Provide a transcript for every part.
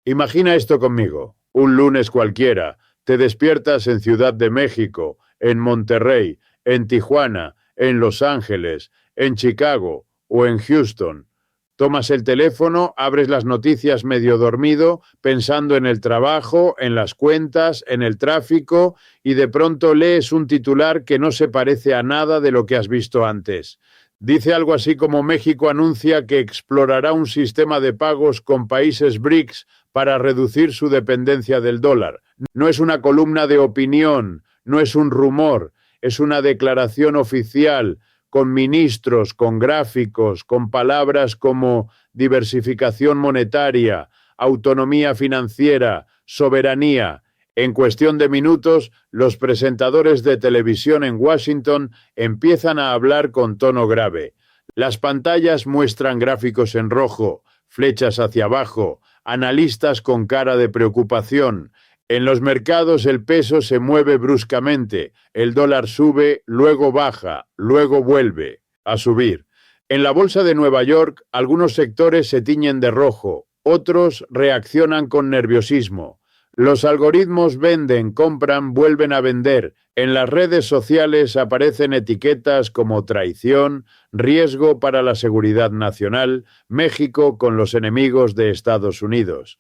Imagina esto conmigo. Un lunes cualquiera, te despiertas en Ciudad de México, en Monterrey, en Tijuana, en Los Ángeles, en Chicago o en Houston. Tomas el teléfono, abres las noticias medio dormido, pensando en el trabajo, en las cuentas, en el tráfico, y de pronto lees un titular que no se parece a nada de lo que has visto antes. Dice algo así como: México anuncia que explorará un sistema de pagos con países BRICS para reducir su dependencia del dólar. No es una columna de opinión, no es un rumor, es una declaración oficial, con ministros, con gráficos, con palabras como diversificación monetaria, autonomía financiera, soberanía. En cuestión de minutos, los presentadores de televisión en Washington empiezan a hablar con tono grave. Las pantallas muestran gráficos en rojo, flechas hacia abajo, analistas con cara de preocupación. En los mercados el peso se mueve bruscamente, el dólar sube, luego baja, luego vuelve a subir. En la bolsa de Nueva York, algunos sectores se tiñen de rojo, otros reaccionan con nerviosismo. Los algoritmos venden, compran, vuelven a vender. En las redes sociales aparecen etiquetas como traición, riesgo para la seguridad nacional, México con los enemigos de Estados Unidos.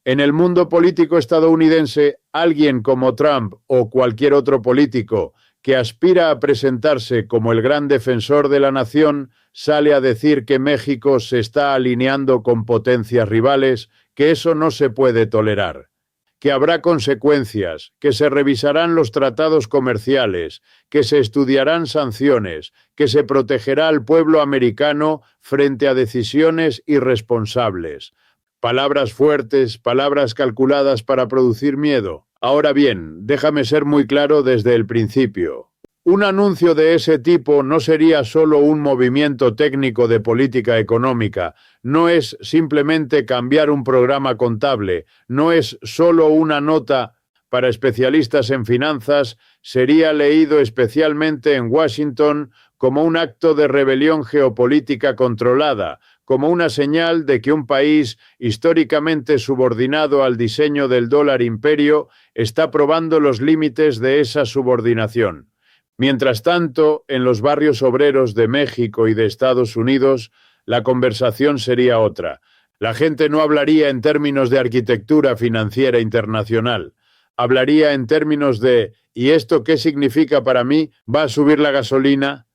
En el mundo político estadounidense, alguien como Trump o cualquier otro político que aspira a presentarse como el gran defensor de la nación sale a decir que México se está alineando con potencias rivales, que eso no se puede tolerar, que habrá consecuencias, que se revisarán los tratados comerciales, que se estudiarán sanciones, que se protegerá al pueblo americano frente a decisiones irresponsables. Palabras fuertes, palabras calculadas para producir miedo. Ahora bien, déjame ser muy claro desde el principio. Un anuncio de ese tipo no sería solo un movimiento técnico de política económica, no es simplemente cambiar un programa contable, no es solo una nota para especialistas en finanzas, sería leído especialmente en Washington como un acto de rebelión geopolítica controlada, como una señal de que un país históricamente subordinado al diseño del dólar imperio está probando los límites de esa subordinación. Mientras tanto, en los barrios obreros de México y de Estados Unidos, la conversación sería otra. La gente no hablaría en términos de arquitectura financiera internacional. Hablaría en términos de ¿y esto qué significa para mí? ¿Va a subir la gasolina?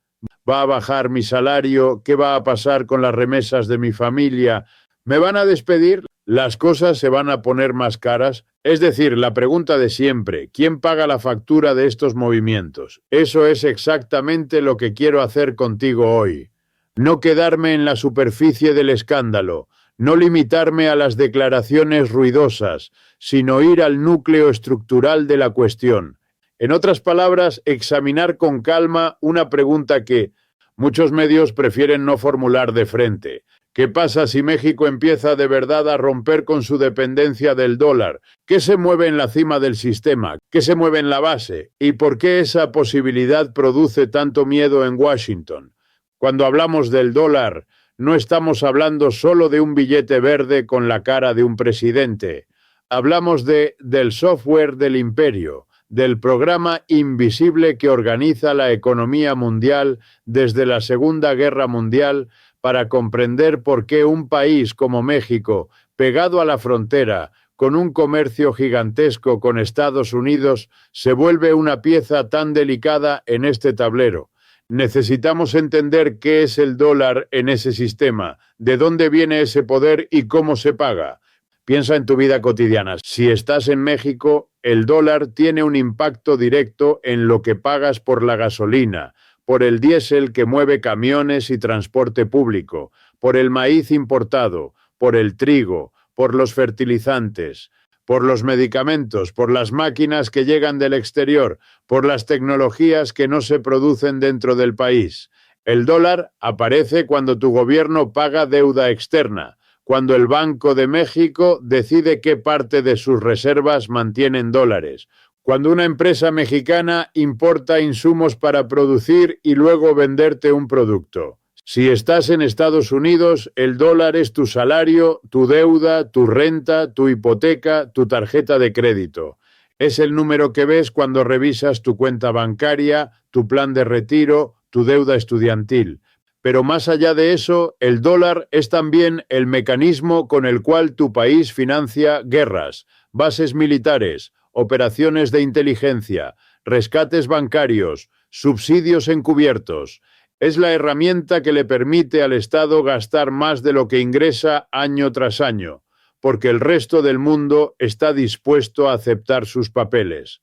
¿Va a bajar mi salario? ¿Qué va a pasar con las remesas de mi familia? ¿Me van a despedir? ¿Las cosas se van a poner más caras? Es decir, la pregunta de siempre, ¿quién paga la factura de estos movimientos? Eso es exactamente lo que quiero hacer contigo hoy. No quedarme en la superficie del escándalo, no limitarme a las declaraciones ruidosas, sino ir al núcleo estructural de la cuestión. En otras palabras, examinar con calma una pregunta que muchos medios prefieren no formular de frente. ¿Qué pasa si México empieza de verdad a romper con su dependencia del dólar? ¿Qué se mueve en la cima del sistema? ¿Qué se mueve en la base? ¿Y por qué esa posibilidad produce tanto miedo en Washington? Cuando hablamos del dólar, no estamos hablando solo de un billete verde con la cara de un presidente. Hablamos del software del imperio, del programa invisible que organiza la economía mundial desde la Segunda Guerra Mundial para comprender por qué un país como México, pegado a la frontera, con un comercio gigantesco con Estados Unidos, se vuelve una pieza tan delicada en este tablero. Necesitamos entender qué es el dólar en ese sistema, de dónde viene ese poder y cómo se paga. Piensa en tu vida cotidiana. Si estás en México, el dólar tiene un impacto directo en lo que pagas por la gasolina, por el diésel que mueve camiones y transporte público, por el maíz importado, por el trigo, por los fertilizantes, por los medicamentos, por las máquinas que llegan del exterior, por las tecnologías que no se producen dentro del país. El dólar aparece cuando tu gobierno paga deuda externa, cuando el Banco de México decide qué parte de sus reservas mantiene en dólares, cuando una empresa mexicana importa insumos para producir y luego venderte un producto. Si estás en Estados Unidos, el dólar es tu salario, tu deuda, tu renta, tu hipoteca, tu tarjeta de crédito. Es el número que ves cuando revisas tu cuenta bancaria, tu plan de retiro, tu deuda estudiantil. Pero más allá de eso, el dólar es también el mecanismo con el cual tu país financia guerras, bases militares, operaciones de inteligencia, rescates bancarios, subsidios encubiertos. Es la herramienta que le permite al Estado gastar más de lo que ingresa año tras año, porque el resto del mundo está dispuesto a aceptar sus papeles.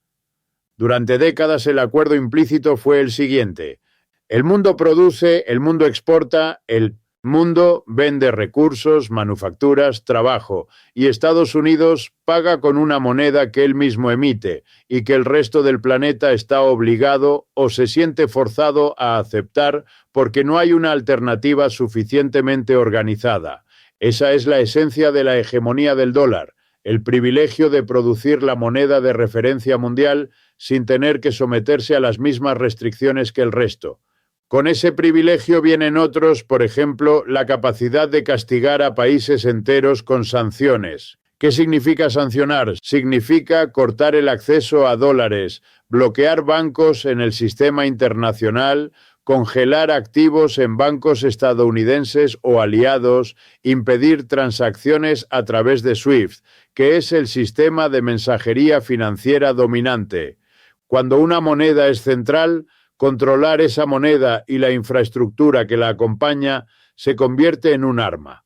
Durante décadas el acuerdo implícito fue el siguiente: el mundo produce, el mundo exporta, el mundo vende recursos, manufacturas, trabajo, y Estados Unidos paga con una moneda que él mismo emite y que el resto del planeta está obligado o se siente forzado a aceptar porque no hay una alternativa suficientemente organizada. Esa es la esencia de la hegemonía del dólar, el privilegio de producir la moneda de referencia mundial sin tener que someterse a las mismas restricciones que el resto. Con ese privilegio vienen otros, por ejemplo, la capacidad de castigar a países enteros con sanciones. ¿Qué significa sancionar? Significa cortar el acceso a dólares, bloquear bancos en el sistema internacional, congelar activos en bancos estadounidenses o aliados, impedir transacciones a través de SWIFT, que es el sistema de mensajería financiera dominante. Cuando una moneda es central, controlar esa moneda y la infraestructura que la acompaña se convierte en un arma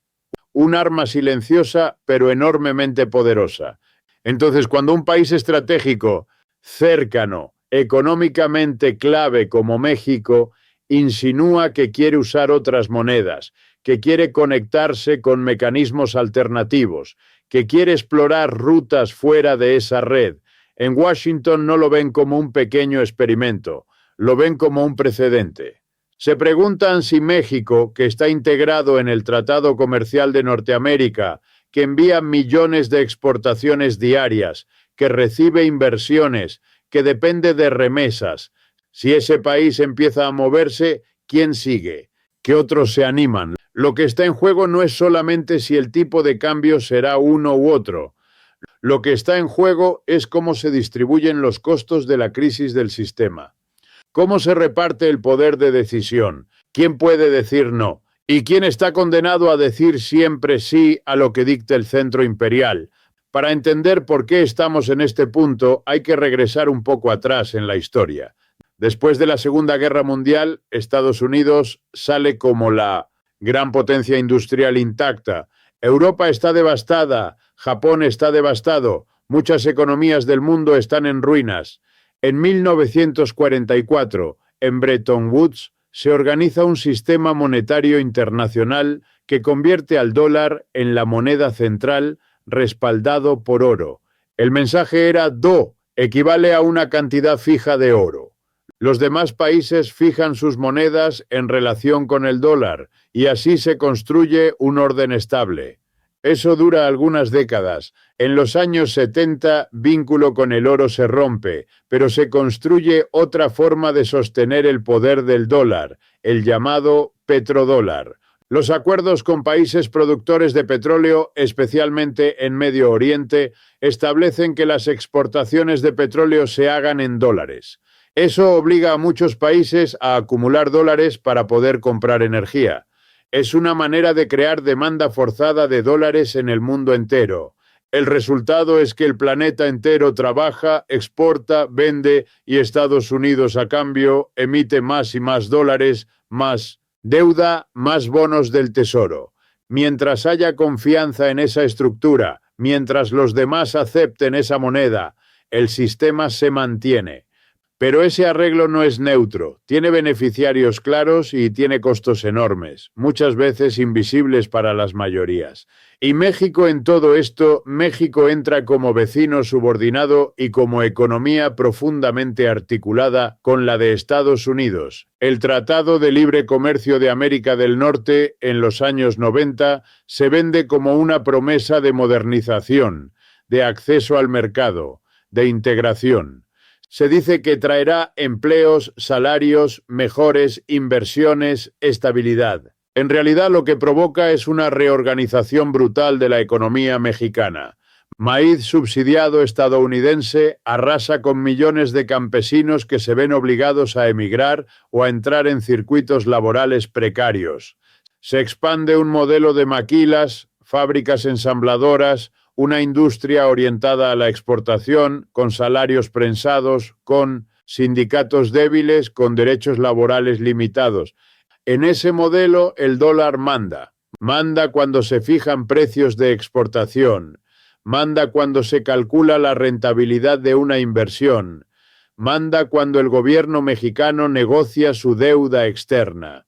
silenciosa pero enormemente poderosa. Entonces, cuando un país estratégico, cercano, económicamente clave como México, insinúa que quiere usar otras monedas, que quiere conectarse con mecanismos alternativos, que quiere explorar rutas fuera de esa red, en Washington no lo ven como un pequeño experimento, lo ven como un precedente. Se preguntan si México, que está integrado en el Tratado Comercial de Norteamérica, que envía millones de exportaciones diarias, que recibe inversiones, que depende de remesas, si ese país empieza a moverse, ¿quién sigue? ¿Qué otros se animan? Lo que está en juego no es solamente si el tipo de cambio será uno u otro. Lo que está en juego es cómo se distribuyen los costos de la crisis del sistema. ¿Cómo se reparte el poder de decisión? ¿Quién puede decir no? ¿Y quién está condenado a decir siempre sí a lo que dicta el centro imperial? Para entender por qué estamos en este punto, hay que regresar un poco atrás en la historia. Después de la Segunda Guerra Mundial, Estados Unidos sale como la gran potencia industrial intacta. Europa está devastada, Japón está devastado, muchas economías del mundo están en ruinas. En 1944, en Bretton Woods, se organiza un sistema monetario internacional que convierte al dólar en la moneda central respaldado por oro. El mensaje era Do, equivale a una cantidad fija de oro. Los demás países fijan sus monedas en relación con el dólar y así se construye un orden estable. Eso dura algunas décadas. En los años 70, vínculo con el oro se rompe, pero se construye otra forma de sostener el poder del dólar, el llamado petrodólar. Los acuerdos con países productores de petróleo, especialmente en Medio Oriente, establecen que las exportaciones de petróleo se hagan en dólares. Eso obliga a muchos países a acumular dólares para poder comprar energía. Es una manera de crear demanda forzada de dólares en el mundo entero. El resultado es que el planeta entero trabaja, exporta, vende y Estados Unidos a cambio emite más y más dólares, más deuda, más bonos del tesoro. Mientras haya confianza en esa estructura, mientras los demás acepten esa moneda, el sistema se mantiene. Pero ese arreglo no es neutro, tiene beneficiarios claros y tiene costos enormes, muchas veces invisibles para las mayorías. Y México en todo esto, México entra como vecino subordinado y como economía profundamente articulada con la de Estados Unidos. El Tratado de Libre Comercio de América del Norte, en los años 90, se vende como una promesa de modernización, de acceso al mercado, de integración. Se dice que traerá empleos, salarios, mejores inversiones, estabilidad. En realidad lo que provoca es una reorganización brutal de la economía mexicana. Maíz subsidiado estadounidense arrasa con millones de campesinos que se ven obligados a emigrar o a entrar en circuitos laborales precarios. Se expande un modelo de maquilas, fábricas ensambladoras, una industria orientada a la exportación, con salarios prensados, con sindicatos débiles, con derechos laborales limitados. En ese modelo el dólar manda. Manda cuando se fijan precios de exportación. Manda cuando se calcula la rentabilidad de una inversión. Manda cuando el gobierno mexicano negocia su deuda externa.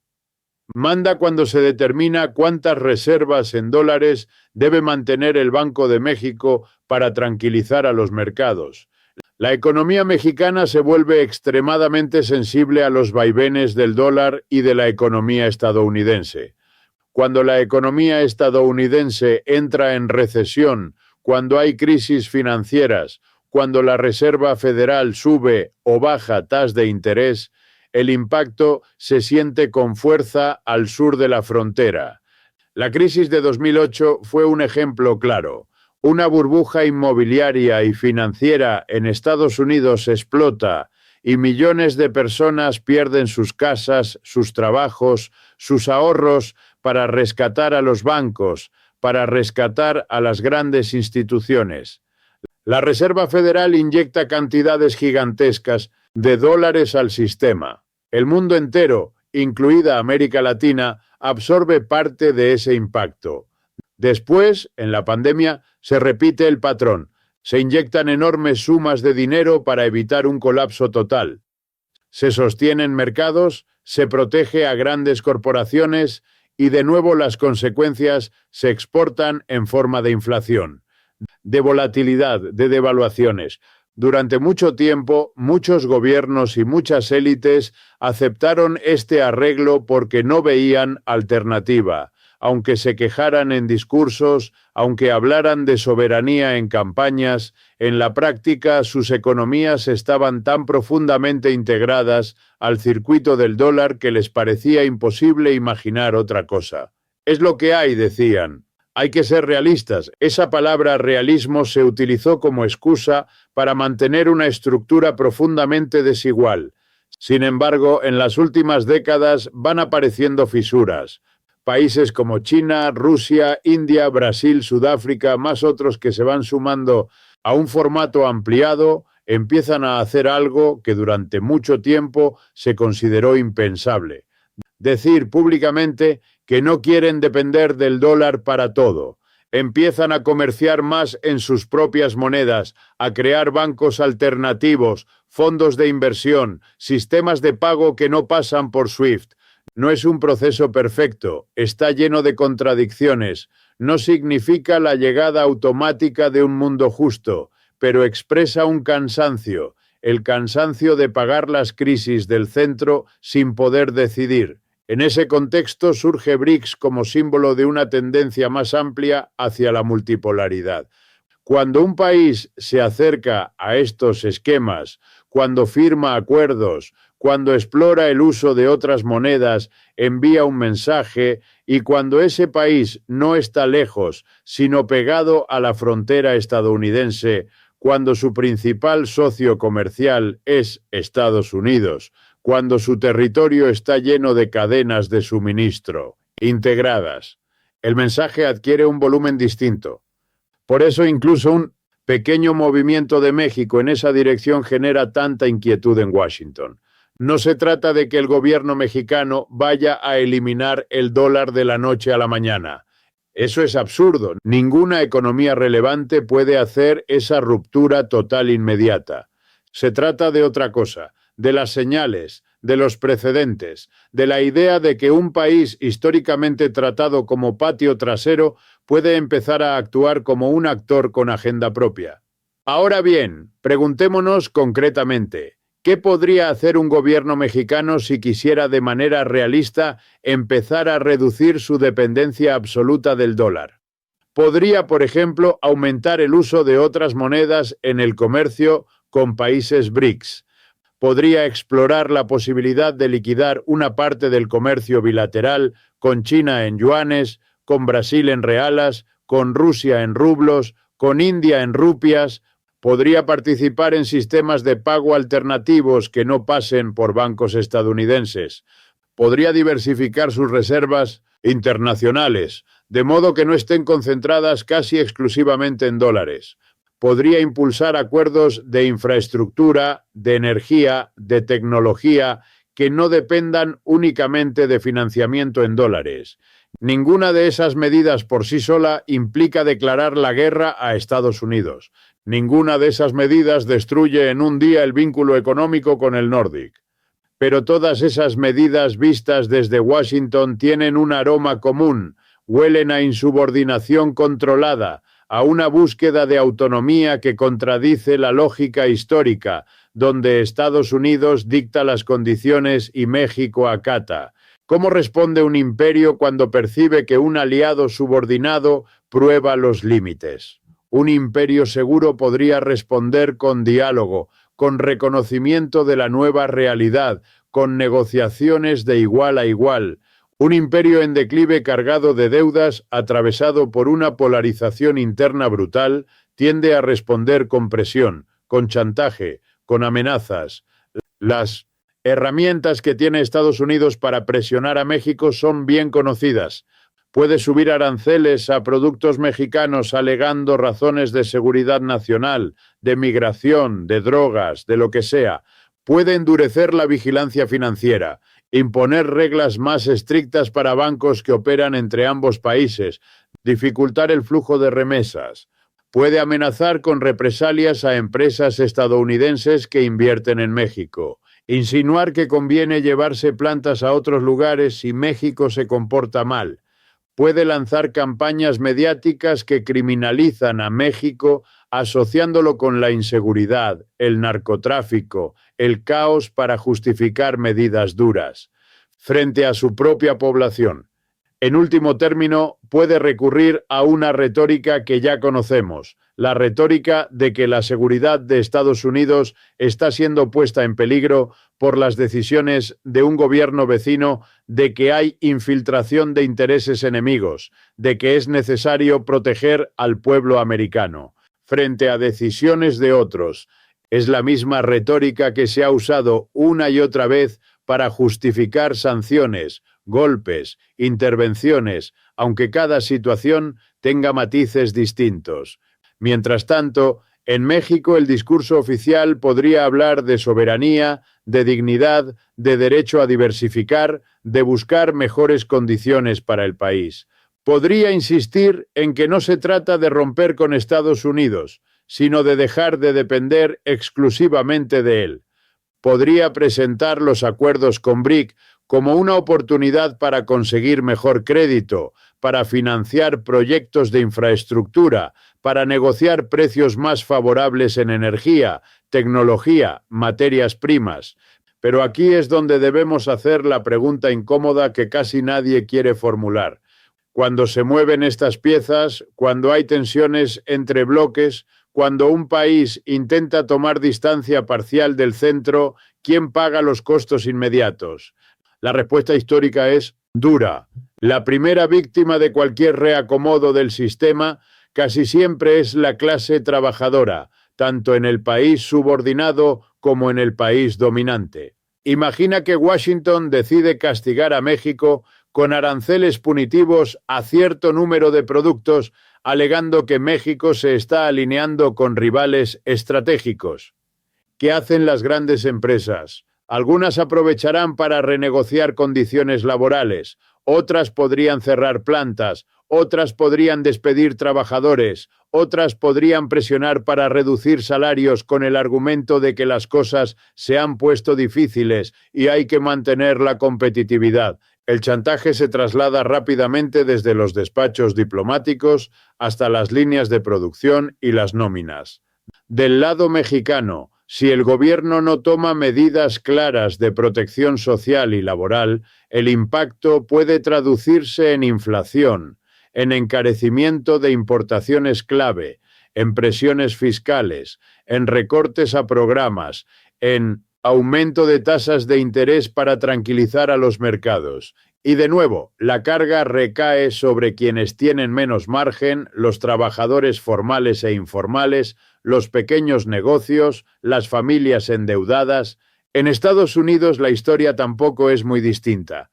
Manda cuando se determina cuántas reservas en dólares debe mantener el Banco de México para tranquilizar a los mercados. La economía mexicana se vuelve extremadamente sensible a los vaivenes del dólar y de la economía estadounidense. Cuando la economía estadounidense entra en recesión, cuando hay crisis financieras, cuando la Reserva Federal sube o baja tasas de interés, el impacto se siente con fuerza al sur de la frontera. La crisis de 2008 fue un ejemplo claro. Una burbuja inmobiliaria y financiera en Estados Unidos explota y millones de personas pierden sus casas, sus trabajos, sus ahorros para rescatar a los bancos, para rescatar a las grandes instituciones. La Reserva Federal inyecta cantidades gigantescas de dólares al sistema. El mundo entero, incluida América Latina, absorbe parte de ese impacto. Después, en la pandemia, se repite el patrón. Se inyectan enormes sumas de dinero para evitar un colapso total. Se sostienen mercados, se protege a grandes corporaciones y de nuevo las consecuencias se exportan en forma de inflación, de volatilidad, de devaluaciones. Durante mucho tiempo, muchos gobiernos y muchas élites aceptaron este arreglo porque no veían alternativa. Aunque se quejaran en discursos, aunque hablaran de soberanía en campañas, en la práctica sus economías estaban tan profundamente integradas al circuito del dólar que les parecía imposible imaginar otra cosa. Es lo que hay, decían. Hay que ser realistas. Esa palabra realismo se utilizó como excusa para mantener una estructura profundamente desigual. Sin embargo, en las últimas décadas van apareciendo fisuras. Países como China, Rusia, India, Brasil, Sudáfrica, más otros que se van sumando a un formato ampliado, empiezan a hacer algo que durante mucho tiempo se consideró impensable. Decir públicamente que no quieren depender del dólar para todo. Empiezan a comerciar más en sus propias monedas, a crear bancos alternativos, fondos de inversión, sistemas de pago que no pasan por SWIFT. No es un proceso perfecto, está lleno de contradicciones, no significa la llegada automática de un mundo justo, pero expresa un cansancio, el cansancio de pagar las crisis del centro sin poder decidir. En ese contexto surge BRICS como símbolo de una tendencia más amplia hacia la multipolaridad. Cuando un país se acerca a estos esquemas, cuando firma acuerdos, cuando explora el uso de otras monedas, envía un mensaje, y cuando ese país no está lejos, sino pegado a la frontera estadounidense, cuando su principal socio comercial es Estados Unidos, cuando su territorio está lleno de cadenas de suministro integradas, el mensaje adquiere un volumen distinto. Por eso incluso un pequeño movimiento de México en esa dirección genera tanta inquietud en Washington. No se trata de que el gobierno mexicano vaya a eliminar el dólar de la noche a la mañana. Eso es absurdo. Ninguna economía relevante puede hacer esa ruptura total inmediata. Se trata de otra cosa, de las señales, de los precedentes, de la idea de que un país históricamente tratado como patio trasero puede empezar a actuar como un actor con agenda propia. Ahora bien, preguntémonos concretamente, ¿qué podría hacer un gobierno mexicano si quisiera de manera realista empezar a reducir su dependencia absoluta del dólar? Podría, por ejemplo, aumentar el uso de otras monedas en el comercio con países BRICS. podría explorar la posibilidad de liquidar una parte del comercio bilateral con China en yuanes, con Brasil en reales, con Rusia en rublos, con India en rupias. Podría participar en sistemas de pago alternativos que no pasen por bancos estadounidenses. Podría diversificar sus reservas internacionales, de modo que no estén concentradas casi exclusivamente en dólares. Podría impulsar acuerdos de infraestructura, de energía, de tecnología, que no dependan únicamente de financiamiento en dólares. Ninguna de esas medidas por sí sola implica declarar la guerra a Estados Unidos. Ninguna de esas medidas destruye en un día el vínculo económico con el Nordic. Pero todas esas medidas vistas desde Washington tienen un aroma común, huelen a insubordinación controlada, a una búsqueda de autonomía que contradice la lógica histórica, donde Estados Unidos dicta las condiciones y México acata. ¿Cómo responde un imperio cuando percibe que un aliado subordinado prueba los límites? Un imperio seguro podría responder con diálogo, con reconocimiento de la nueva realidad, con negociaciones de igual a igual. Un imperio en declive cargado de deudas, atravesado por una polarización interna brutal, tiende a responder con presión, con chantaje, con amenazas. Las herramientas que tiene Estados Unidos para presionar a México son bien conocidas. Puede subir aranceles a productos mexicanos alegando razones de seguridad nacional, de migración, de drogas, de lo que sea. Puede endurecer la vigilancia financiera, imponer reglas más estrictas para bancos que operan entre ambos países, dificultar el flujo de remesas. Puede amenazar con represalias a empresas estadounidenses que invierten en México. Insinuar que conviene llevarse plantas a otros lugares si México se comporta mal. Puede lanzar campañas mediáticas que criminalizan a México asociándolo con la inseguridad, el narcotráfico, el caos para justificar medidas duras frente a su propia población. En último término, puede recurrir a una retórica que ya conocemos, la retórica de que la seguridad de Estados Unidos está siendo puesta en peligro por las decisiones de un gobierno vecino, de que hay infiltración de intereses enemigos, de que es necesario proteger al pueblo americano frente a decisiones de otros. Es la misma retórica que se ha usado una y otra vez para justificar sanciones, golpes, intervenciones, aunque cada situación tenga matices distintos. Mientras tanto, en México el discurso oficial podría hablar de soberanía, de dignidad, de derecho a diversificar, de buscar mejores condiciones para el país. Podría insistir en que no se trata de romper con Estados Unidos, sino de dejar de depender exclusivamente de él. Podría presentar los acuerdos con BRIC como una oportunidad para conseguir mejor crédito, para financiar proyectos de infraestructura, para negociar precios más favorables en energía, tecnología, materias primas. Pero aquí es donde debemos hacer la pregunta incómoda que casi nadie quiere formular. Cuando se mueven estas piezas, cuando hay tensiones entre bloques, cuando un país intenta tomar distancia parcial del centro, ¿quién paga los costos inmediatos? La respuesta histórica es dura. La primera víctima de cualquier reacomodo del sistema casi siempre es la clase trabajadora, tanto en el país subordinado como en el país dominante. Imagina que Washington decide castigar a México con aranceles punitivos a cierto número de productos, alegando que México se está alineando con rivales estratégicos. ¿Qué hacen las grandes empresas? Algunas aprovecharán para renegociar condiciones laborales, otras podrían cerrar plantas, otras podrían despedir trabajadores, otras podrían presionar para reducir salarios con el argumento de que las cosas se han puesto difíciles y hay que mantener la competitividad. El chantaje se traslada rápidamente desde los despachos diplomáticos hasta las líneas de producción y las nóminas. Del lado mexicano, si el gobierno no toma medidas claras de protección social y laboral, el impacto puede traducirse en inflación, en encarecimiento de importaciones clave, en presiones fiscales, en recortes a programas, en Aumento de tasas de interés para tranquilizar a los mercados. Y de nuevo, la carga recae sobre quienes tienen menos margen, los trabajadores formales e informales, los pequeños negocios, las familias endeudadas. En Estados Unidos la historia tampoco es muy distinta.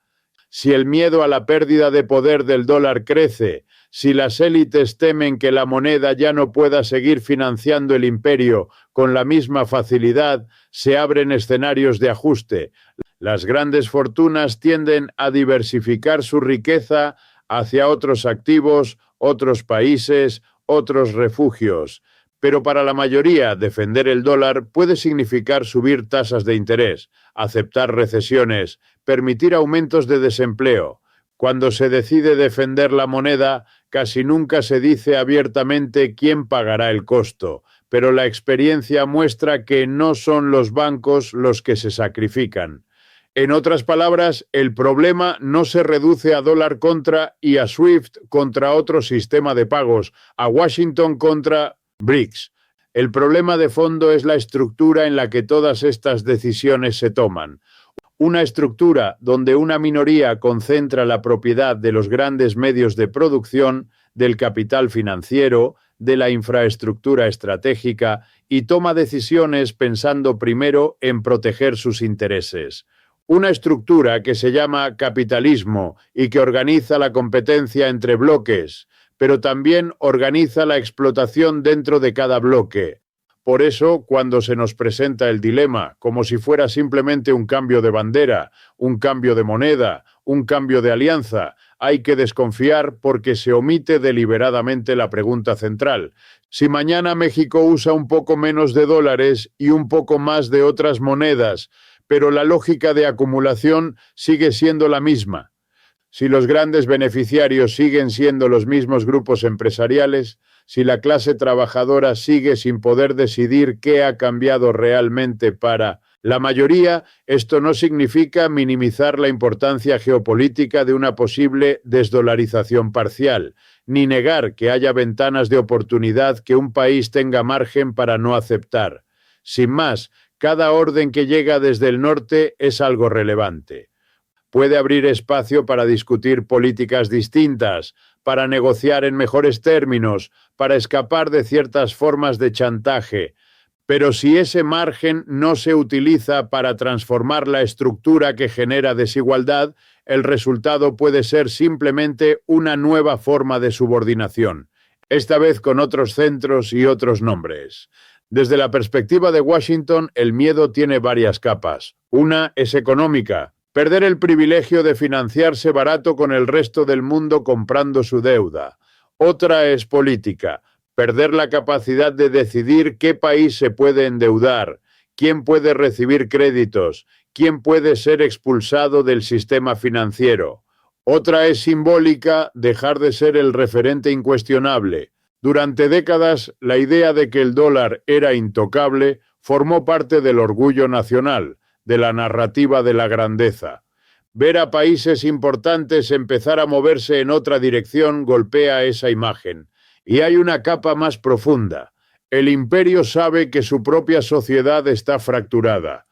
Si el miedo a la pérdida de poder del dólar crece, si las élites temen que la moneda ya no pueda seguir financiando el imperio con la misma facilidad, se abren escenarios de ajuste. Las grandes fortunas tienden a diversificar su riqueza hacia otros activos, otros países, otros refugios. Pero para la mayoría, defender el dólar puede significar subir tasas de interés, aceptar recesiones, permitir aumentos de desempleo. Cuando se decide defender la moneda, casi nunca se dice abiertamente quién pagará el costo, pero la experiencia muestra que no son los bancos los que se sacrifican. En otras palabras, el problema no se reduce a dólar contra y a SWIFT contra otro sistema de pagos, a Washington contra BRICS. El problema de fondo es la estructura en la que todas estas decisiones se toman. Una estructura donde una minoría concentra la propiedad de los grandes medios de producción, del capital financiero, de la infraestructura estratégica y toma decisiones pensando primero en proteger sus intereses. Una estructura que se llama capitalismo y que organiza la competencia entre bloques, pero también organiza la explotación dentro de cada bloque. Por eso, cuando se nos presenta el dilema, como si fuera simplemente un cambio de bandera, un cambio de moneda, un cambio de alianza, hay que desconfiar porque se omite deliberadamente la pregunta central. Si mañana México usa un poco menos de dólares y un poco más de otras monedas, pero la lógica de acumulación sigue siendo la misma. Si los grandes beneficiarios siguen siendo los mismos grupos empresariales, si la clase trabajadora sigue sin poder decidir qué ha cambiado realmente para la mayoría, esto no significa minimizar la importancia geopolítica de una posible desdolarización parcial, ni negar que haya ventanas de oportunidad que un país tenga margen para no aceptar. Sin más, cada orden que llega desde el norte es algo relevante. Puede abrir espacio para discutir políticas distintas, para negociar en mejores términos, para escapar de ciertas formas de chantaje. Pero si ese margen no se utiliza para transformar la estructura que genera desigualdad, el resultado puede ser simplemente una nueva forma de subordinación, esta vez con otros centros y otros nombres. Desde la perspectiva de Washington, el miedo tiene varias capas. Una es económica. Perder el privilegio de financiarse barato con el resto del mundo comprando su deuda. Otra es política. Perder la capacidad de decidir qué país se puede endeudar, quién puede recibir créditos, quién puede ser expulsado del sistema financiero. Otra es simbólica, dejar de ser el referente incuestionable. Durante décadas, la idea de que el dólar era intocable formó parte del orgullo nacional, de la narrativa de la grandeza. Ver a países importantes empezar a moverse en otra dirección golpea esa imagen. Y hay una capa más profunda. El imperio sabe que su propia sociedad está fracturada.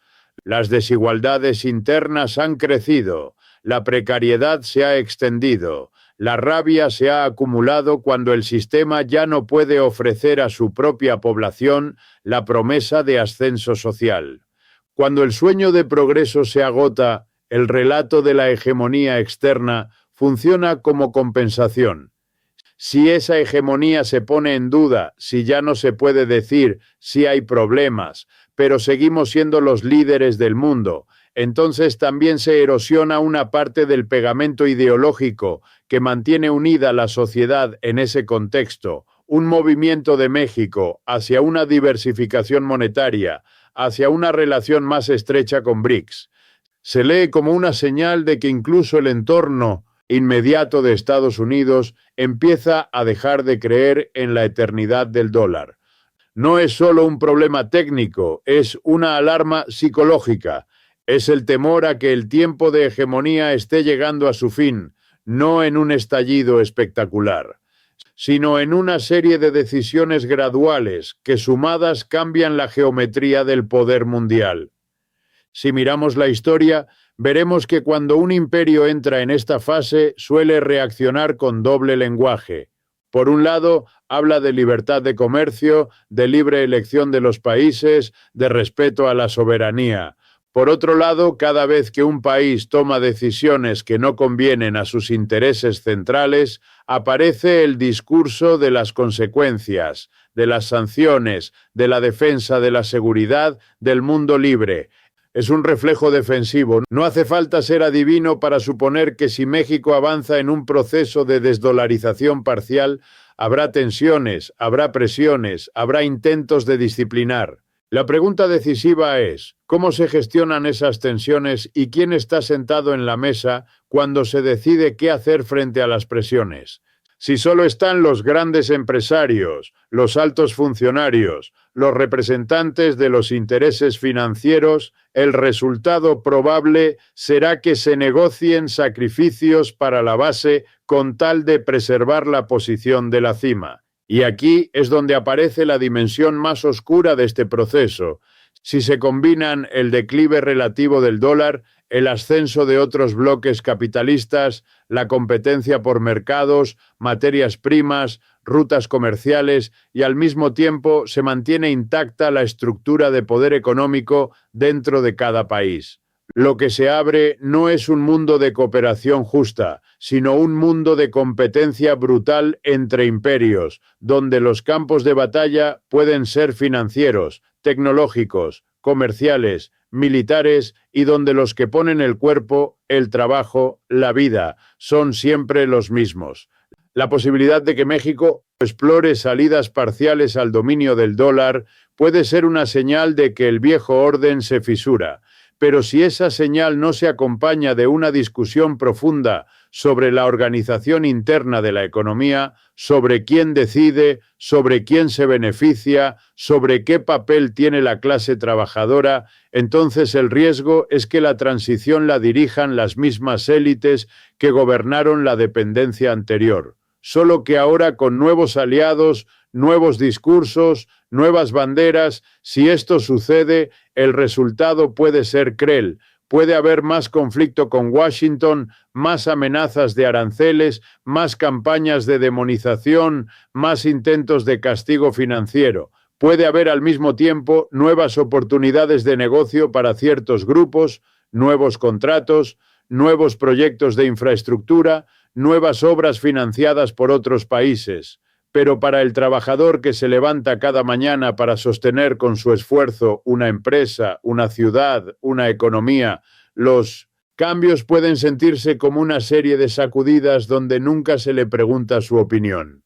Las desigualdades internas han crecido, la precariedad se ha extendido, la rabia se ha acumulado cuando el sistema ya no puede ofrecer a su propia población la promesa de ascenso social. Cuando el sueño de progreso se agota, el relato de la hegemonía externa funciona como compensación. Si esa hegemonía se pone en duda, si ya no se puede decir si hay problemas, pero seguimos siendo los líderes del mundo, entonces también se erosiona una parte del pegamento ideológico que mantiene unida la sociedad en ese contexto, un movimiento de México hacia una diversificación monetaria, hacia una relación más estrecha con BRICS. Se lee como una señal de que incluso el entorno inmediato de Estados Unidos empieza a dejar de creer en la eternidad del dólar. No es solo un problema técnico, es una alarma psicológica. Es el temor a que el tiempo de hegemonía esté llegando a su fin, no en un estallido espectacular, sino en una serie de decisiones graduales que sumadas cambian la geometría del poder mundial. Si miramos la historia, veremos que cuando un imperio entra en esta fase suele reaccionar con doble lenguaje. Por un lado, habla de libertad de comercio, de libre elección de los países, de respeto a la soberanía. Por otro lado, cada vez que un país toma decisiones que no convienen a sus intereses centrales, aparece el discurso de las consecuencias, de las sanciones, de la defensa de la seguridad, del mundo libre. Es un reflejo defensivo. No hace falta ser adivino para suponer que si México avanza en un proceso de desdolarización parcial, habrá tensiones, habrá presiones, habrá intentos de disciplinar. La pregunta decisiva es, ¿cómo se gestionan esas tensiones y quién está sentado en la mesa cuando se decide qué hacer frente a las presiones? Si solo están los grandes empresarios, los altos funcionarios, los representantes de los intereses financieros, el resultado probable será que se negocien sacrificios para la base con tal de preservar la posición de la cima. Y aquí es donde aparece la dimensión más oscura de este proceso. Si se combinan el declive relativo del dólar, el ascenso de otros bloques capitalistas, la competencia por mercados, materias primas, rutas comerciales y al mismo tiempo se mantiene intacta la estructura de poder económico dentro de cada país. Lo que se abre no es un mundo de cooperación justa, sino un mundo de competencia brutal entre imperios, donde los campos de batalla pueden ser financieros, tecnológicos, comerciales, militares y donde los que ponen el cuerpo, el trabajo, la vida, son siempre los mismos. La posibilidad de que México explore salidas parciales al dominio del dólar puede ser una señal de que el viejo orden se fisura. Pero si esa señal no se acompaña de una discusión profunda sobre la organización interna de la economía, sobre quién decide, sobre quién se beneficia, sobre qué papel tiene la clase trabajadora, entonces el riesgo es que la transición la dirijan las mismas élites que gobernaron la dependencia anterior. Solo que ahora con nuevos aliados, nuevos discursos, nuevas banderas, si esto sucede, el resultado puede ser cruel. Puede haber más conflicto con Washington, más amenazas de aranceles, más campañas de demonización, más intentos de castigo financiero. Puede haber al mismo tiempo nuevas oportunidades de negocio para ciertos grupos, nuevos contratos, nuevos proyectos de infraestructura, nuevas obras financiadas por otros países. Pero para el trabajador que se levanta cada mañana para sostener con su esfuerzo una empresa, una ciudad, una economía, los cambios pueden sentirse como una serie de sacudidas donde nunca se le pregunta su opinión.